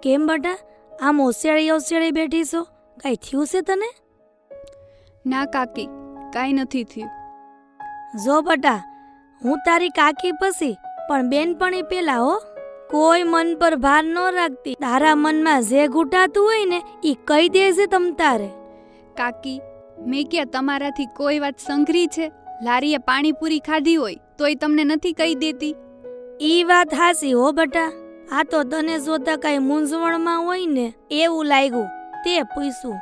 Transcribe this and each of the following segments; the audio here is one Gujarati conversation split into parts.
કેમ બટા, આમ ઓસિયાળી ઓસિયાળી બેઠી છો? કાંઈ થયું છે તને? ના કાકી, કાંઈ નથી થયું. જો બટા, હું તારી કાકી પછી પણ બેનપણી પેલા હો. કોઈ મન પર ભાર ન રાખતી. તારા મનમાં જે ઘૂંટાતું હોય ને ઈ કહી દેજે તમ તારે. કાકી, મેં ક્યાં તમારાથી કોઈ વાત સંઘરી છે? લારીએ પાણીપુરી ખાધી હોય તોય તમને નથી કહી દેતી. ઈ વાત હાસી હો બટા. આ તો તને જોતા કઈ મૂંઝવણમાં હોય ને એવું લાગ્યું તે પૂછ્યું.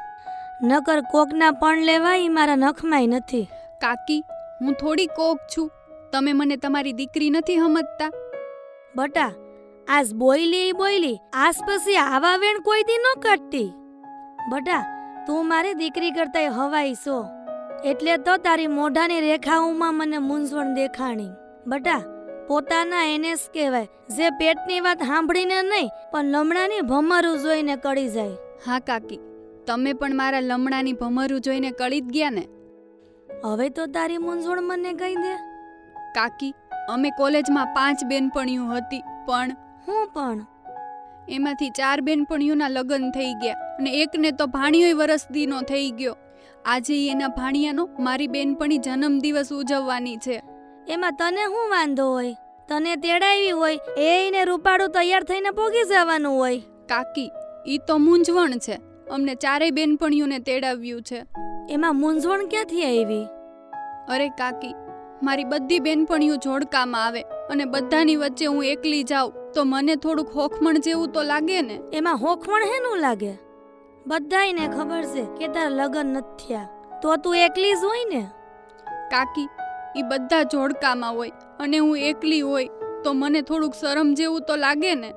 નકર કોકના પણ લેવા ઈ મારા નખમાંય નથી. કાકી, હું થોડી કોક છું. તમે મને તમારી દીકરી નથી સમજતા. બટા, આજ બોયલી આજ પછી આવા વેણ કોઈ દી ન કાઢતી. બટા, તું મારી દીકરી કરતાય હવાઈ છો એટલે તો તારી મોઢાની રેખાઓમાં મને મૂંઝવણ દેખાણી. બટા, પોતાના એને જ કહેવાય જે પેટની વાત સાંભળીને નહીં પણ લમણાની ભમરું જોઈને કળી જાય. હા કાકી, તમે પણ મારા લમણાની ભમરું જોઈને કળી જ ગયા ને. હવે તો તારી મૂંઝવણ મને કહી દે. કાકી, અમે કોલેજમાં 5 બેનપણીઓ હતી પણ એમાંથી 4 બેનપણીઓના લગ્ન થઈ ગયા અને એકને તો ભાણિયોય વરસદીનો થઈ ગયો. આજે એના ભાણિયાનો મારી બેનપણી જન્મદિવસ ઉજવવાની છે. એમાં તને શું વાંધો હોય? તને તેડાવી હોય એને રૂપાળું તૈયાર થઈને પોગી જવાનું હોય. કાકી, ઈ તો મૂંઝવણ છે. અમને 4 બેનપણીઓને તેડાવ્યું છે. એમાં મૂંઝવણ ક્યાંથી આવી? અરે કાકી, મારી બધી બેનપણીઓ જોડકામાં આવે અને બધાની વચ્ચે હું એકલી જાઉં તો મને થોડુંક હોખમણ જેવું તો લાગે ને. એમાં હોખમણ હેનું લાગે? બધાયને ખબર છે કે તારા લગ્ન નથી થયા તો તું એકલી જ હોય ને. કાકી, ઈ બધા જોડકામાં હોય અને હું એકલી હોય તો મને થોડુંક શરમ જેવું તો લાગે ને.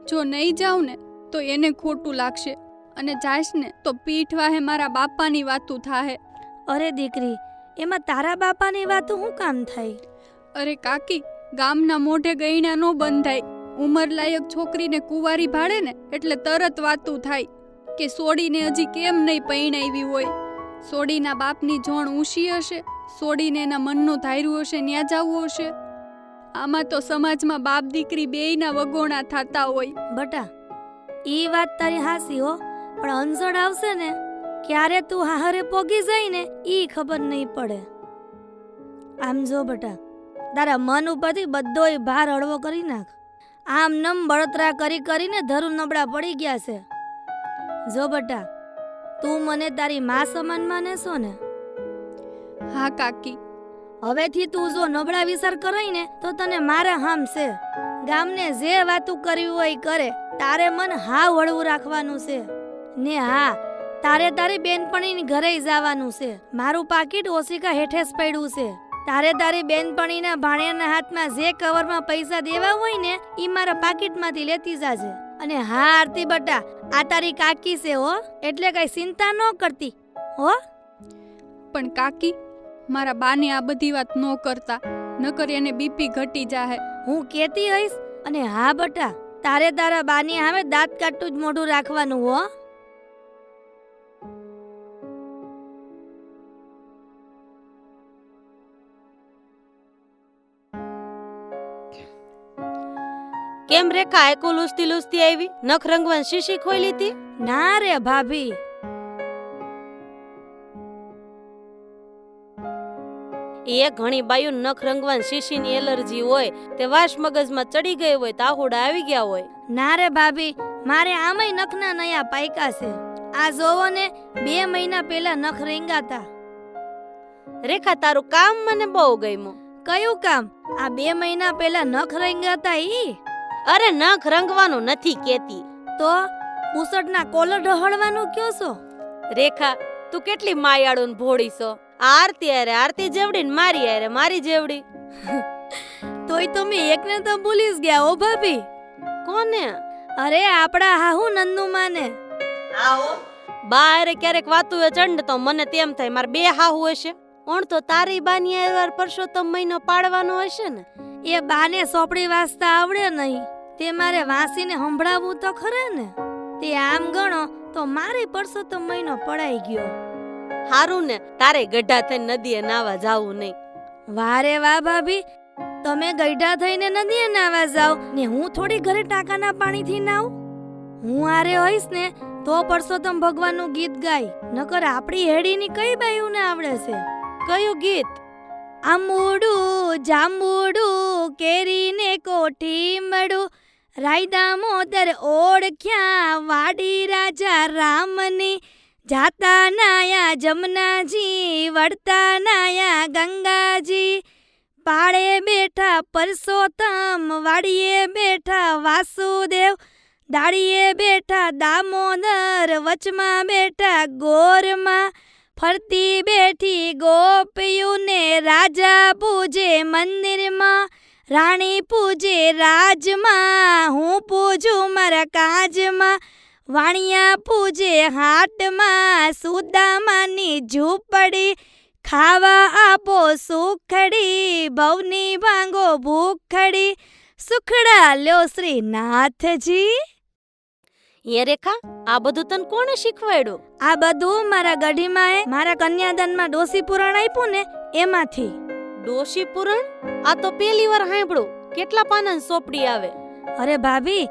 જો નહીં જાઉં ને તો એને ખોટું લાગશે અને જાશ ને તો પીઠ વાહે મારા બાપાની વાતું થાહે. અરે દીકરી, એમાં તારા બાપાની વાતો શું કામ થાય? અરે કાકી, ગામના મોઢે ગયણા નો બંધાય. ઉંમરલાયક છોકરીને કુંવારી ભાડે ને એટલે તરત વાતું થાય કે સોડીને હજી કેમ નહીં પૈણાવી હોય. સોડીના બાપની જોણ ઊંચી હશે, સોડીને એના મનનું ધાર્યું હશે ન્યા જાવું હશે. આમાં તો સમાજમાં બાપ દીકરી બેયના વગોણા થતા હોય. બટા, ઈ વાત તારી હાસી હો, પણ અંજળ આવશે ને ક્યારે તું હાહરે પોગી જાય ને ઈ ખબર નહીં પડે. આમ જો બટા, તારા મન ઉપરથી બધોય ભાર હળવો કરી નાખ. આમ નમ બળતરા કરીને ધરું નબળા પડી ગયા છે. જો બટા, તું મને તારી માં સમાન માને છો ને? હા કાકી. હવેથી તું જો નબળા વિચાર કરાય ને તો તને મારા હામ છે. ગામને જે વાતું કરવી હોય કરે. તારે મન હાવ હળવું રાખવાનું છે ને. હા, તારે તારી બેનપણીની ઘરે જવાનું છે. મારું પાકીટ ઓશિકા હેઠે જ પડ્યું છે. તારે તારી બેનપણીના ભાણિયાના હાથમાં જે કવરમાં પૈસા દેવા હોય ને ઈ મારા પાકીટમાંથી લેતી જાજે. અને હા આરતી બટા, આ તારી કાકી છે હો, એટલે કઈ ચિંતા ન કરતી હો. પણ કાકી, મારા બાને આ બધી વાત ન કરતા, નકર એને બીપી ઘટી જાહે. હું કેતી હઈશ. અને હા બટા, તારે તારા બાની સામે દાંત કાઢતું જ મોઢું રાખવાનું હો. કેમ રેખા, એકુ લૂસતી લૂસતી આવી? નખ રંગવાની શીશી ખોલી હતી? ના રે ભાભી, એ ઘણી બાયું નખ રંગવાની શીશીની એલર્જી હોય તે વાસ મગજમાં ચડી ગઈ હોય તો આહુડા આવી ગયા હોય. ના રે ભાભી, મારે આમય નખના નયા પાયકા છે. આ જોવો ને 2 મહિના પહેલા નખ રેંગાતા. રેખા, તારું કામ મને બહુ ગમ્યું. કયું કામ? આ 2 મહિના પહેલા નખ રેંગાતા ઈ? અરે, નખ રંગવાનું નથી કેતી તો બુસટના કોલર ઢહળવાનું કયો છો? રેખા, તું કેટલી માયાળું ને ભોળી છો. આરતી અરે આરતી જેવડી ને મારી અરે મારી જેવડી. તોય તમે એકને તો ભૂલી જ ગયા હો ભાભી. કોને? અરે આપડા હાહુ નંદુ માને. આવો બા અરે ક્યારેક વાતું ચંડ તો મને તેમ થાય મારે 2 હાહુ હશે. ઓણ તો તારી બાની આયવાર પરસોત્તમ મહિનો પાડવાનો હશે ને. એ બાને સોપડી વાંચતા આવડે નહીં, તે મારે વાંચીને સંભળાવવું તો ખરે ને. તે આમ ગણો તો મારે પરસોત્તમ મહિનો પડાઈ ગયો. હારું ને, તારે ગઢા થઈને નદીએ નાવા જાવું નહીં. વારે વાહ ભાભી, તમે ગઈઢા થઈને નદીએ નાવા જાવ ને હું થોડી ઘરે ટાંકાના પાણીથી નાવ. હું આરે હોઈશ ને તો પરસોત્તમ ભગવાનનું ગીત ગાય, નકર આપણી હેડીની કઈ બાયુને આવડે છે? કયું ગીત? આંબુડું જાંબુડું કેરીને કોઠી મળું, રાયદા મોદર ઓળખ્યા વાડી રાજા રામની, જાતા નાયા જમનાજી વળતા નાયા ગંગાજી, પાળે બેઠા પરસોત્તમ વાડીએ બેઠા વાસુદેવ, દાડીએ બેઠા દામોદર વચમાં બેઠા ગોરમાં, ફરતી બેઠી ગોપીઓને રાજા પૂજે મંદિરમાં, રાણી પૂજે રાજમાં, હું પૂજું મારા કાજમાં, વાણિયા પૂજે હાટમાં, સુદામાની ઝૂંપડી, ખાવા આપો સુખડી, ભવની ભાંગો ભૂખડી, સુખડા લ્યો શ્રીનાથજી. હે રેખા, આ બધું તને કોણે શીખવાડ્યું? આ બધું મારા ગઢીમાએ મારા કન્યાદાનમાં ડોસી પુરાણ આપ્યું ને એમાંથી. ડોશી પુરાણ? આ તો પહેલી વાર સાંભળ્યું. કેટલા પાનાની સોપડી આવે? અરે ભાભી,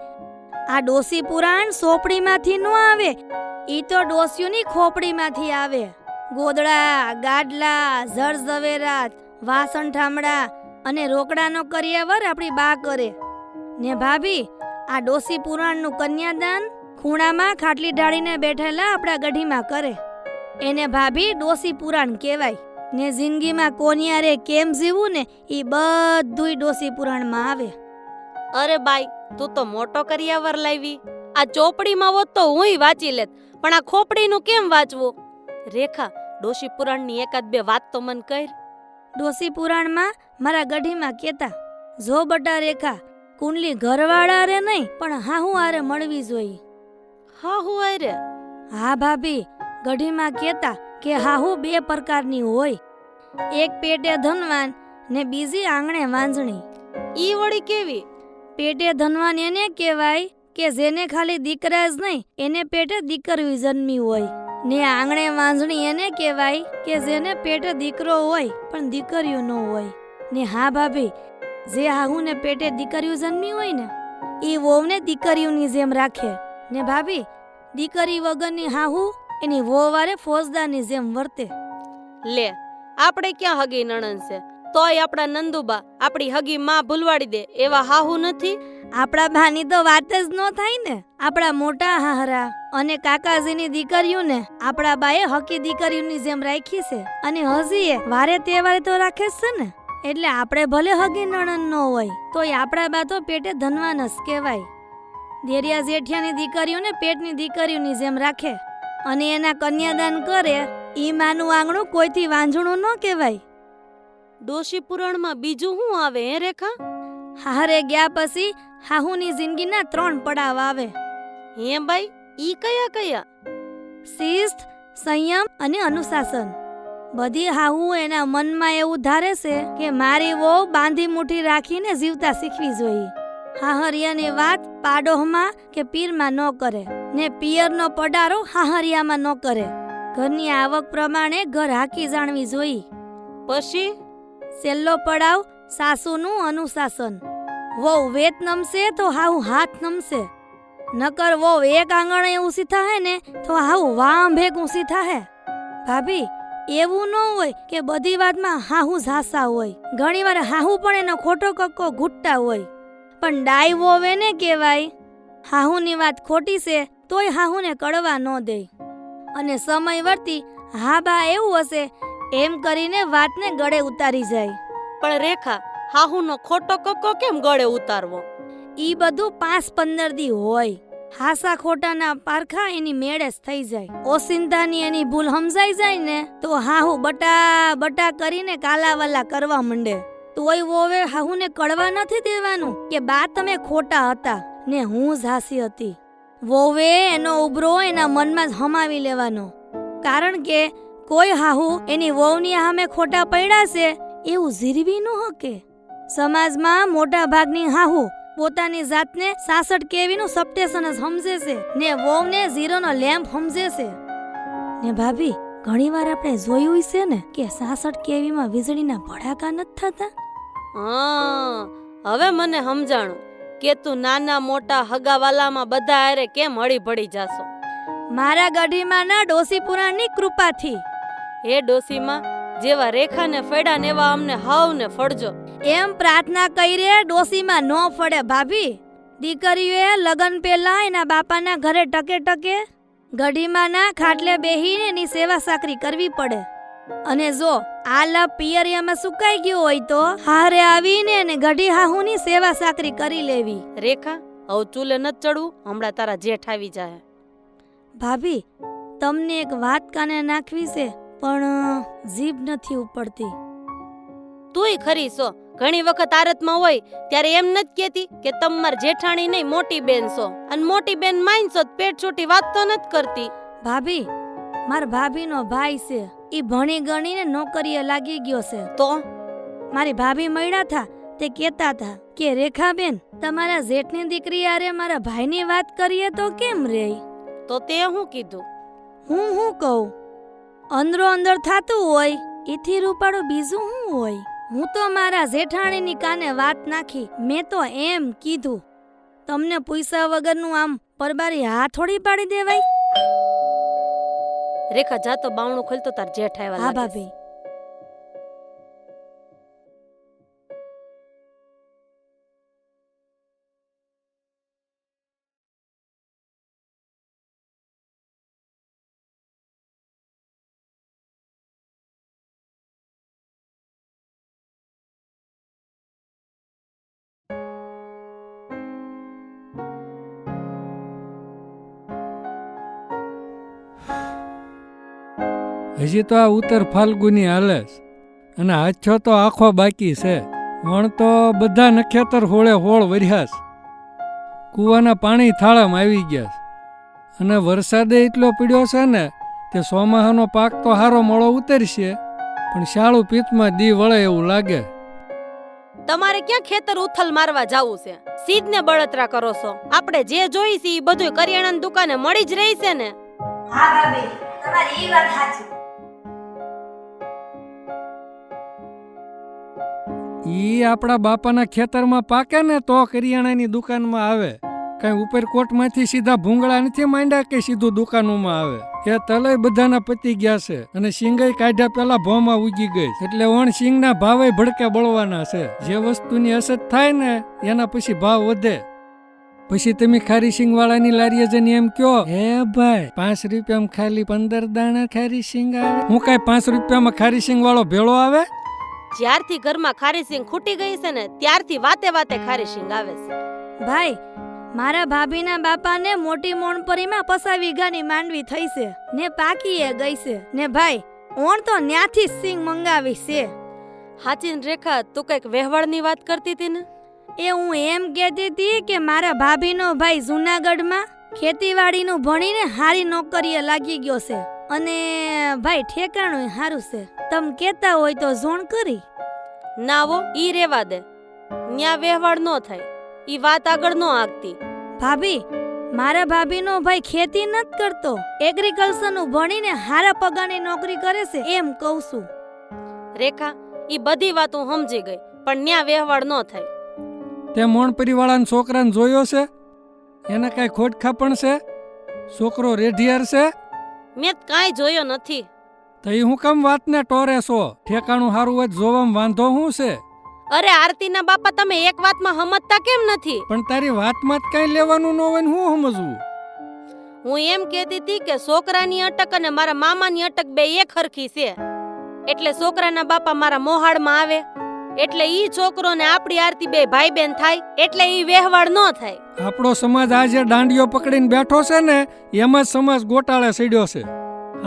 આ ડોસી પુરાણ સોપડીમાંથી ન આવે, ઈ તો ડોસીઓની ખોપડીમાંથી આવે. ગોદડા, ગાડલા, ઝરઝવેરાત, વાસણ ઠામડા અને રોકડાનો કર્યાવર આપણી બા કરે ને. ભાભી, આ ડોસી પુરાણનું કન્યાદાન ખૂણામાં ખાટલી ઢાળીને બેઠેલા આપણા ગઢીમાં કરે. એને ભાભી ડોસી પુરાણ કહેવાય ને. જિંદગીમાં કોનિયારે કેમ જીવવું ને ઈ બધુંય ડોસી પુરાણમાં આવે. અરે બાઈ, તું તો મોટો કર્યાવર લાવી. આ ચોપડીમાં હોત તો હુંય વાંચી લેત, પણ આ ખોપડીનું કેમ વાંચવું? રેખા, ડોશી પુરાણની એકાદ બે વાત તો મન કર. ડોસી પુરાણમાં મારા ગઢીમાં કેતા, જો બટા રેખા, કુંડલી ઘરવાળા રે નહીં પણ હાહુ આરે મળવી જોઈએ. હાહુ આરે? હા ભાભી, ગઢીમાં કેતા કે હાહુ બે પ્રકારની હોય, એક પેટે ધનવાન ને બીજી આંગણે વાંજણી. ઈ વળી કેવી? પેટે ધનવાન એને કહેવાય કે જેને ખાલી દીકરા જ નહીં એને પેટે દીકરી જન્મી હોય, ને આંગણે વાંજણી એને કહેવાય કે જેને પેટે દીકરો હોય પણ દીકરીઓ ન હોય. ને હા ભાભી, જે હાહુને પેટે દીકરીઓ જન્મી હોય ને ઈ વહુને દીકરીઓની જેમ રાખે ને. ભાભી, દીકરી વગરની હાહુ એની વહુ વારે ફોજદારની જેમ વર્તે. લે, આપણે ક્યાં હગી નણંદ છે? તોય આપણા નંદુબા આપણી હગી માં ભૂલવાડી દે એવા હાહુ નથી. આપણા બાની તો વાત જ ન થાય ને. આપણા મોટા હાહરા અને કાકાજીની દીકરીઓને આપણા બાએ હકી દીકરીઓની જેમ રાખી છે અને હજી વારે તહેવારે તો રાખે જ છે ને. એટલે આપણે ભલે હગી નણંદ ન હોય તોય આપણા બા તો પેટે ધનવાન જ કહેવાય. દેરિયા જેઠિયાની દીકરીઓને પેટની દીકરીઓની જેમ રાખે અને એના કન્યાદાન કરે. ઈ માનું આંગણું કોઈથી વાંઝણું ન કહેવાય. ડોશી પુરાણમાં બીજું શું આવે હે રેખા? હારે ગયા પછી હાહુની જિંદગીના 3 પડાવ આવે. હે બાઈ, ઈ કયા કયા? શિસ્ત, સંયમ અને અનુશાસન. બધી હાહુ એના મનમાં એવું ધારે છે કે મારી વહુ બાંધી મુઠ્ઠી રાખીને જીવતા શીખવી જોઈએ. હાહરિયાની વાત પાડોહમાં કે પીરમાં ન કરે ને પિયરનો પડારો હાહરિયામાં ન કરે. ઘરની આવક પ્રમાણે ઘર હાકી જાણવી જોઈએ. પછી છેલ્લો પડાવ સાસુનું અનુશાસન. વહુ વેત નમશે તો હાહુ હાથ નમશે, નકર વહુ એક આંગણે ઊંસી થાહે ને તો હાહુ વામ ભેગ ઊંસી થાહે. ભાભી, એવું ન હોય કે બધી વાતમાં હાહુ ઝાસા હોય. ઘણીવાર હાહુ પણ એનો ખોટો કક્કો ઘૂંટતા હોય. પણ ડાઈ વહુ એને કહેવાય હાહુની વાત ખોટી છે તોય હાહુને કડવા ન દે અને સમય વર્તી હા બા એવું હશે એમ કરીને વાતને ગળે ઉતારી જાય. પણ રેખા, હાહુનો ખોટો કક્કો કેમ ગળે ઉતારવો? ઈ બધું 5-15 દી હોય. હાસા ખોટાના પારખા એની મેળે જ થઈ જાય. ઓસિંતાની એની ભૂલ સમજાઈ જાય ને તો હાહુ બટા બટા કરીને કાલાવાલા કરવા માંડે. તોય વોવે હાહુને કડવા નથી દેવાનું કે બા તમે ખોટા હતા ને હું ઝાસી હતી. વોવે એનો ઉભરો એના મનમાં જ હમાવી લેવાનો. કારણ કે કોઈ હાહુ એની વહુની સામે ખોટા પડ્યા છે એવું ઝીરવી ન હકે. સમાજમાં મોટા ભાગની હાહુ પોતાની જાતને 66 કેવીનું સબસ્ટેશન જ સમજે છે ને વહુને 0નો લેમ્પ સમજે છે. ને ભાભી, ઘણીવાર આપણે જોયું છે ને કે 66 કેવીમાં વીજળીના ભડાકા નથી થતા. હા, હવે મને સમજાણું કે તું નાના મોટા હગાવાલામાં બધા હારે કેમ હળી ભળી જાશો. મારા ગઢીમાં ના ડોસી પુરાણની કૃપાથી. હે ડોસીમાં, જેવા રેખાને ફેડા ને એવા અમને હવને ફળજો. એમ પ્રાર્થના કરી રે ડોસીમાં નો ફળે ભાભી. દીકરીઓએ લગન પહેલા એના બાપાના ઘરે ટકે ટકે ગઢીમાં ના ખાટલે બેહીને એની સેવા સાકરી કરવી પડે. અને જો આ લપ પિયરિયામાં સુકાઈ ગયો હોય તો હારે આવીને એને ગઢી હાહુની સેવા સાકરી કરી લેવી. રેખા, હવે ચૂલે ન ચડવું, હમણાં તારા જેઠ આવી જાય. ભાભી, તમને એક વાત કાને નાખવી છે પણ જીભ નથી ઉપડતી. તુંય ખરી છો. ઘણી વખત આરતમાં હોય ત્યારે એમ નથી કહેતી કે તમ માર જેઠાણી નહીં મોટી બેન છો, અને મોટી બેન માનશો પેટ છોટી વાત તો નથી કરતી. ભાભી, માર ભાભીનો ભાઈ છે, ઈ ભણી ગણીને નોકરીએ લાગી ગયો છે. તો મારી ભાભી મળ્યા થા તે કહેતા હતા કે રેખાબેન, તમારા જેઠની દીકરી આરે મારા ભાઈની વાત કરીએ તો કેમ રે? તો તે શું કીધું? હું કહું, અંદરો અંદર થાતું હોય એથી રૂપાળું બીજું શું હોય? હું તો મારા જેઠાણીની કાને વાત નાખી. મેં તો એમ કીધું, તમને પૈસા વગરનું આમ પરબારી હાથ થોડી પાડી દેવાય. રેખા, જા તો બાવણું ખોલતો તાર જેઠ આવ્યા હા લાગે છે. ભાભી. હજી તો આ ઉત્તર ફાલ્ગુની હાલે છે અને હાથો તો આખો બાકી છે. વણ તો બધા નક્ષત્ર હોળે હોળ વર્યા છે. કૂવાના પાણી થાળામાં આવી ગયા છે અને વરસાદે એટલો પડ્યો છે ને તે ચોમાહાનો પાક તો હારો મોળો ઉતરશે, પણ શાળું પિત્તમાં દી વળે એવું લાગે. તમારે ક્યાં ખેતર ઉથલ મારવા જાવું છે? સીધને બળતરા કરો છો. આપણે જે જોઈ છે એ બધું કરિયાણાની દુકાને મળી જ રહી છે ને. હા ભાભી, તમારી એ વાત સાચી. ઈ આપણા બાપાના ખેતરમાં પાકે ને તો કરિયાણાની દુકાનમાં આવે. કઈ ઉપરકોટમાંથી સીધા ભૂંગળા નથી માંડ્યા કે સીધું દુકાનોમાં આવે. એ તલય બધાના પતી ગયા છે અને સિંગાઈ કાઢ્યા પેલા ભોમાં ઉગી ગઈ, એટલે વણ સિંગના ભાવે ભડકે બળવાના છે. જે વસ્તુની અસર થાય ને એના પછી ભાવ વધે. પછી તમે ખારી સિંગ વાળાની લારીએ જઈને એમ કયો, હે ભાઈ 5 રૂપિયામાં ખાલી 15 દાણા ખારી સિંગ આવે. હું કઈ 5 રૂપિયામાં ખારી સિંગ વાળો ભેળો આવે? જ્યારથી ઘરમાં ખારી સિંગ ખૂટી ગઈ છે ને ત્યારથી વાતે વાતે ખારી સિંગ આવે છે. ભાઈ, મારા ભાભીના બાપાને મોટી મોણપરીમાં 50 વીઘાની માંડવી થઈ છે ને પાકીએ ગઈ છે ને ભાઈ ઓણ તો ન્યાથી જ સિંગ મંગાવી છે. હાચીન રેખા, તું કઈક વહેવાળની વાત કરતી હતી ને? એ હું એમ કહેતી હતી કે મારા ભાભીનો ભાઈ જૂનાગઢમાં ખેતીવાડીનું ભણીને હારી નોકરીએ લાગી ગયો છે અને ભાઈ ઠેકાણું સારું છે. તમ કહેતા હોય તો જોણ કરી. ના વો, ઈ રેવા દે. ન્યા વહેવાળ નો થાય, ઈ વાત આગળ નો આગતી. ભાભી, મારા ભાભીનો ભાઈ ખેતી નથી કરતો, એગ્રીકલ્ચરનું ભણીને હારા પગારની નોકરી કરે છે એમ કહું છું. રેખા, ઈ બધી વાત હું સમજી ગઈ, પણ ન્યા વહેવાળ નો થાય. તે મોણપરી વાળાના છોકરાને જોયો છે? એને કઈ ખોટ ખાપણ છે? છોકરો રેઢિયાર છે? મેં કાંઈ જોયો નથી. તો એ હું કામ વાતને ટોરે છો? ઠેકાણું હારું હોય જોવામાં વાંધો શું છે? અરે આરતીના બાપા, તમે એક વાતમાં સમજતા કેમ નથી? પણ તારી વાતમાં જ કઈ લેવાનું ન હોય ને હું સમજવું? હું એમ કહેતી હતી કે છોકરાની અટક અને મારા મામાની અટક બે એક હરખી છે. એટલે છોકરાના બાપા મારા મોહાળમાં આવે એટલે ઈ છોકરો ને આપણી આરતી બે ભાઈ બેન થાય, એટલે ઈ વહેવાળ ન થાય. આપણો સમાજ આજે દાંડીઓ પકડીને બેઠો છે ને એમાં જ સમાજ ગોટાળે સડ્યો છે.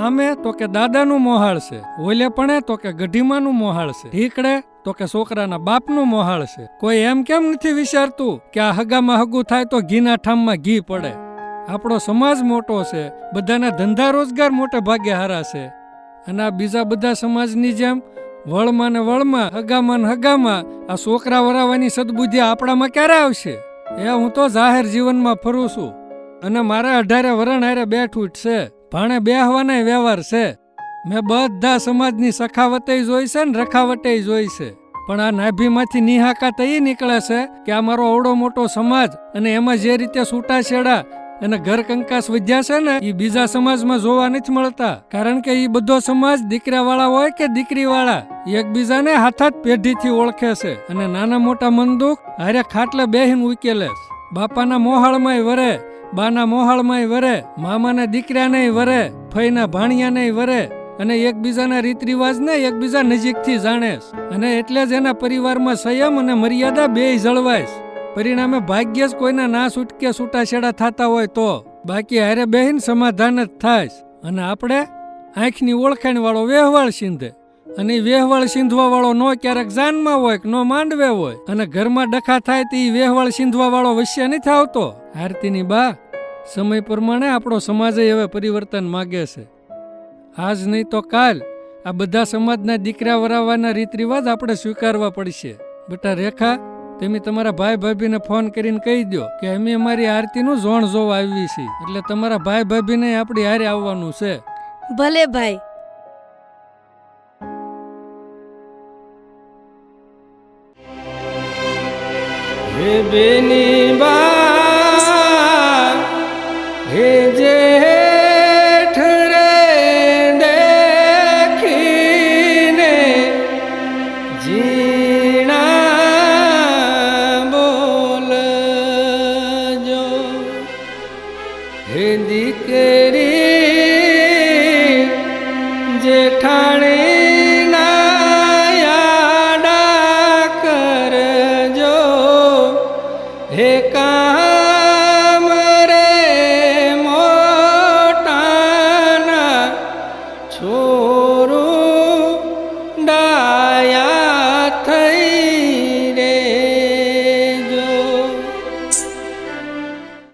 આમે તો કે દાદાનું મોહાળ છે, ઓલે પણ તો કે ગઢીમાનું મોહાળ છે, ઢીકડે તો કે છોકરાના બાપનું મોહાળ છે. કોઈ એમ કેમ નથી વિચારતું કે આ હગામાં હગું થાય તો ઘીના ઠામમાં ઘી પડે? આપણો સમાજ મોટો છે, બધાના ધંધા રોજગાર મોટે ભાગે હારા છે, અને આ બીજા બધા સમાજની જેમ વળમાં ને વળમાં હગામાં ને હગામાં આ છોકરા વરાવાની સદબુદ્ધિ આપણામાં ક્યારે આવશે? એ હું તો જાહેર જીવનમાં ફરું છું અને મારા 18 વરણ હારે બેઠું છે, ભાણે બેહવાના વ્યવહાર છે. મેં બધા સમાજની સખાવતે જોઈ છે ને રખાવટે જોઈ છે. પણ આ નાભીમાંથી નિહાકાત એ નીકળે છે કે આ મારો અવડો મોટો સમાજ અને એમાં જે રીતે છૂટાછેડા અને ઘર કંકાસ વધ્યા છે ને એ બીજા સમાજમાં જોવા નથી મળતા. કારણ કે એ બધો સમાજ દીકરાવાળા હોય કે દીકરીવાળા એકબીજાને હાથાત પેઢીથી ઓળખે છે અને નાના મોટા મન દુઃખ હારે ખાટલે બેહીને ઉકેલે છે. બાપાના મોહાળમાંય વરે, બાના મોહાળમાંય વરે, મામાના દીકરાનેય વરે, ફઈના ભાણિયાનેય વરે અને એકબીજાના રીત રિવાજને એકબીજા નજીકથી જાણે છે. અને એટલે જ એના પરિવારમાં સંયમ અને મર્યાદા બેય જળવાય છે. પરિણામે ભાગ્ય જ કોઈના ના છૂટકે છૂટાછેડા થતા હોય તો, બાકી હારે બેહીને સમાધાન જ થાય છે. અને આપણે આંખની ઓળખાણ વાળો વેહવાળ સિંધે અને વેહવાળ સિંધવા વાળો નો ક્યારેક જાનમાં હોય કે નો માંડવે હોય અને ઘરમાં ડખા થાય તો એ વેહવાળ સિંધવા વાળો વશ્ય નથી આવતો. આરતીની બા, સમય પ્રમાણે આપણો સમાજ હવે પરિવર્તન માગે છે. આજ નહીં તો કાલ આ બધા સમાજના દીકરા વરાવવાના રીત રિવાજ આપણે સ્વીકારવા પડશે. બેટા રેખા, તમે તમારા ભાઈ ભાભીને ફોન કરીને કહી દો કે અમે અમારી આરતીનું જોણ જોવા આવી છીએ, એટલે તમારા ભાઈ ભાભીને આપણી હારે આવવાનું છે. ભલે ભાઈ. હે બેની બા, હે જેઠ રે દેખીને જીણા બોલજો. હે દીકરી જેઠાણી ના યાડા કરજો. હે કા